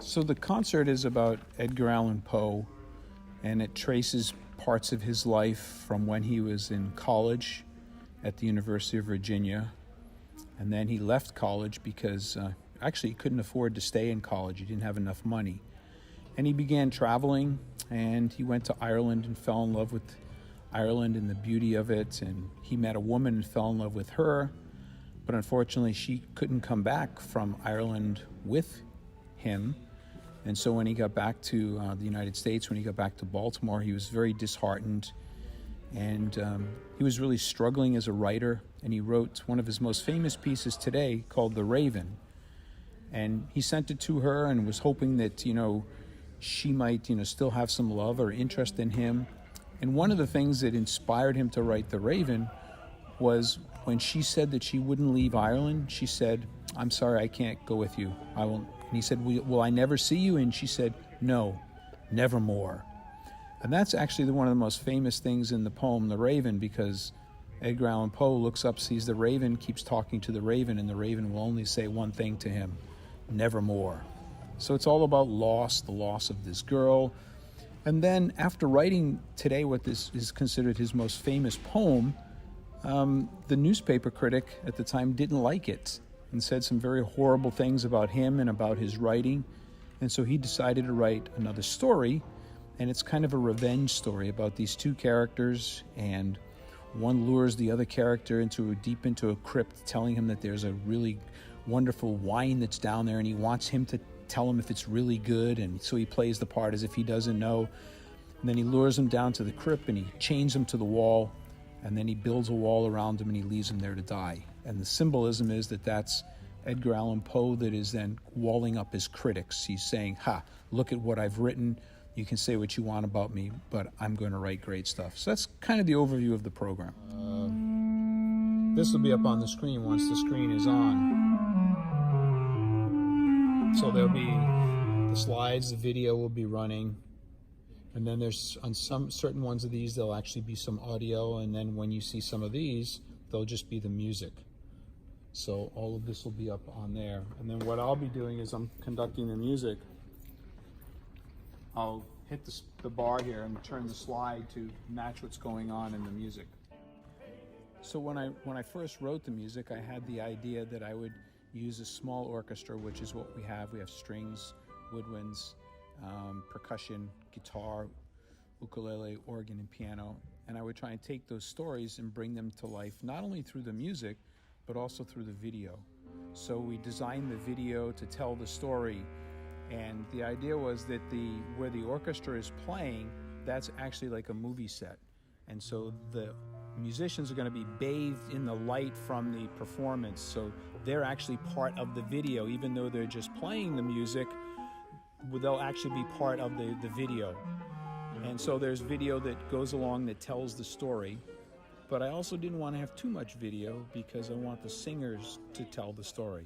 So the concert is about Edgar Allan Poe, and it traces parts of his life from when he was in college at the University of Virginia. And then he left college because actually he couldn't afford to stay in college. He didn't have enough money. And he began traveling, and he went to Ireland and fell in love with Ireland and the beauty of it. And he met a woman and fell in love with her. But unfortunately, she couldn't come back from Ireland with him. And so when he got back to the United States, when he got back to Baltimore, he was very disheartened. And he was really struggling as a writer. And he wrote one of his most famous pieces today called The Raven. And he sent it to her and was hoping that, she might, still have some love or interest in him. And one of the things that inspired him to write The Raven was when she said that she wouldn't leave Ireland. She said, "I'm sorry, I can't go with you. I won't." And he said, "Will I never see you?" And she said, "No, nevermore." And that's actually one of the most famous things in the poem, The Raven, because Edgar Allan Poe looks up, sees the raven, keeps talking to the raven, and the raven will only say one thing to him: nevermore. So it's all about loss, the loss of this girl. And then after writing today what this is considered his most famous poem, the newspaper critic at the time didn't like it and said some very horrible things about him and about his writing. And so he decided to write another story, and it's kind of a revenge story about these two characters, and one lures the other character deep into a crypt, telling him that there's a really wonderful wine that's down there, and he wants him to tell him if it's really good, and so he plays the part as if he doesn't know. And then he lures him down to the crypt, and he chains him to the wall, and then he builds a wall around him, and he leaves him there to die. And the symbolism is that that's Edgar Allan Poe that is then walling up his critics. He's saying, look at what I've written. You can say what you want about me, but I'm going to write great stuff. So that's kind of the overview of the program. This will be up on the screen once the screen is on. So there'll be the slides, the video will be running. And then there's, on some certain ones of these, there'll actually be some audio. And then when you see some of these, they'll just be the music. So all of this will be up on there. And then what I'll be doing is I'm conducting the music. I'll hit the bar here and turn the slide to match what's going on in the music. So when I first wrote the music, I had the idea that I would use a small orchestra, which is what we have. We have strings, woodwinds, percussion, guitar, ukulele, organ, and piano. And I would try and take those stories and bring them to life, not only through the music, but also through the video. So we designed the video to tell the story. And the idea was that where the orchestra is playing, that's actually like a movie set. And so the musicians are going to be bathed in the light from the performance. So they're actually part of the video. Even though they're just playing the music, they'll actually be part of the video. And so there's video that goes along that tells the story. But I also didn't want to have too much video because I want the singers to tell the story.